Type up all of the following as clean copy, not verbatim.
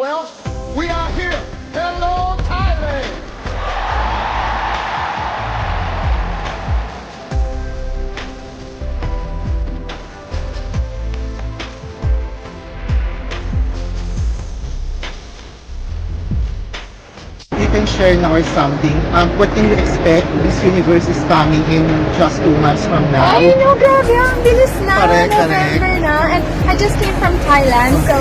Well, we are here. Hello, Thailand. You can share now or something. What can you expect? This universe is coming in just 2 months from now. Ay, no, grabe. Ang bilis na. Correct, November na. And I just came from Thailand, so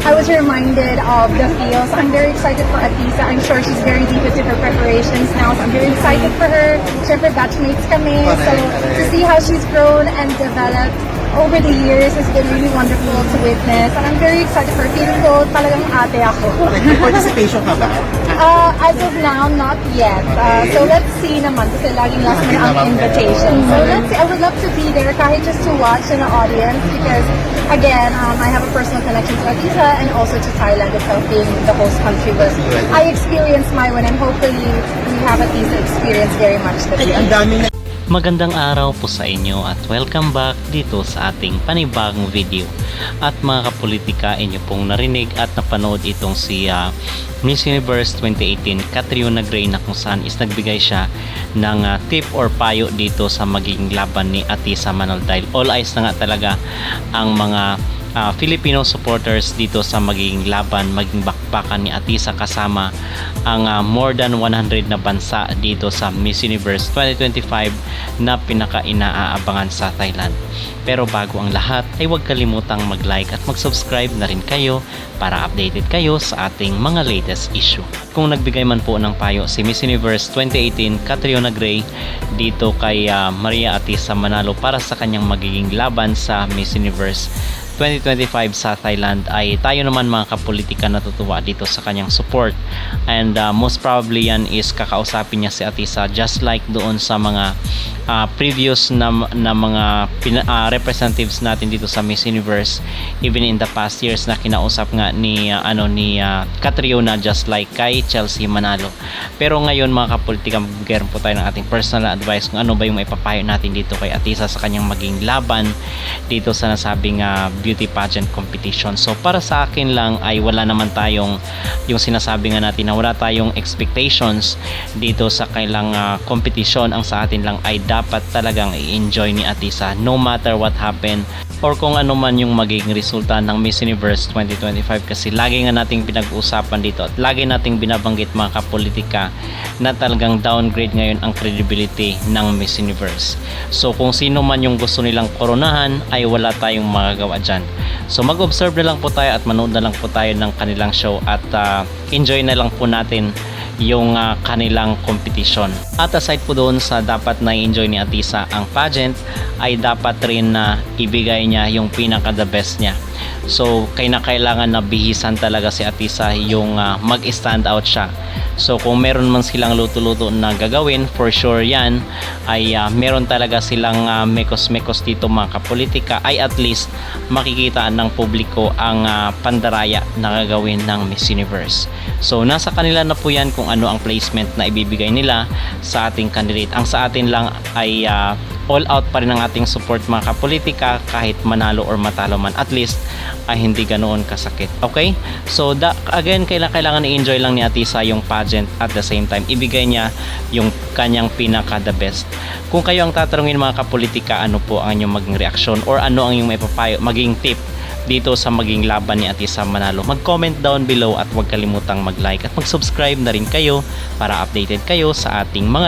I was reminded of the feels. I'm very excited for Atisa. I'm sure she's very deep into her preparations now, so I'm very excited for her. Siyempre, batchmates kami. Correct, So, correct. to see how she's grown and developed over the years has been really wonderful to witness. And I'm very excited for her. Feeling ko talagang ate ako. Like, may participation ka ba? As of now, not yet. Okay. So let's see naman kasi laging last minute ang naman invitation. meron. So let's see. I would love to be there kahit just to watch in the audience because again, I have a personal connection to Atisa and also to Thailand itself being the host country. But I experienced my one and hopefully we have Atisa experience very much the Ay, same. ang daming Magandang araw po sa inyo at welcome back dito sa ating panibagong video. At mga kapolitika, inyo pong narinig at napanood itong si Miss Universe 2018 Catriona Gray na kung saan is nagbigay siya ng tip or payo dito sa magiging laban ni Atisa Manalo dahil all eyes na nga talaga ang mga Filipino supporters dito sa magiging laban, maging bakbakan ni Atisa kasama ang more than 100 na bansa dito sa Miss Universe 2025 na pinaka-inaabangan sa Thailand. Pero bago ang lahat ay huwag kalimutang mag-like at mag-subscribe na rin kayo para updated kayo sa ating mga latest issue. Kung nagbigay man po ng payo si Miss Universe 2018 Catriona Gray dito kay Maria Atisa Manalo para sa kanyang magiging laban sa Miss Universe 2025 sa Thailand, ay tayo naman mga kapolitika natutuwa dito sa kanyang support, and most probably yan is kakausapin niya si Atisa just like doon sa mga previous na mga representatives natin dito sa Miss Universe even in the past years na kinausap nga ni Catriona just like kay Chelsea Manalo. Pero ngayon mga kapolitika, magbigay po tayo ng ating personal advice kung ano ba yung maipapayo natin dito kay Atisa sa kanyang maging laban dito sa nasabing beauty pageant competition. So para sa akin lang ay wala naman tayong yung sinasabi nga natin na wala tayong expectations dito sa kailang competition. Ang sa atin lang ay dapat talagang i-enjoy ni Atisa no matter what happen or kung ano man yung magiging resulta ng Miss Universe 2025, kasi lagi nga nating pinag-uusapan dito at lagi nating binabanggit mga kapolitika na talagang downgrade ngayon ang credibility ng Miss Universe. So kung sino man yung gusto nilang koronahan ay wala tayong magagawa dyan. So mag-observe na lang po tayo at manood na lang po tayo ng kanilang show at enjoy na lang po natin yung kanilang competition. At aside po doon sa dapat na enjoy ni Atisa ang pageant, ay dapat rin na ibigay niya yung pinaka the best niya. So kailangan na bihisan talaga si Atisa yung mag-stand out siya. So kung meron man silang luto-luto na gagawin, for sure yan ay meron talaga silang mekos-mekos dito mga kapolitika, ay at least makikita ng publiko ang pandaraya na gagawin ng Miss Universe. So nasa kanila na po yan kung ano ang placement na ibibigay nila sa ating candidate. Ang sa atin lang ay all out pa rin ang ating support mga kapolitika, kahit manalo or matalo man, at least ay hindi ganoon kasakit. Okay? So again, kailangan i-enjoy lang ni Atisa yung pageant, at the same time ibigay niya yung kanyang pinaka the best. Kung kayo ang tatanungin mga kapolitika, ano po ang inyong maging reaksyon or ano ang inyong maipapayo, maging tip dito sa maging laban ni Atisa Manalo, mag-comment down below at huwag kalimutang mag-like at mag-subscribe na rin kayo para updated kayo sa ating mga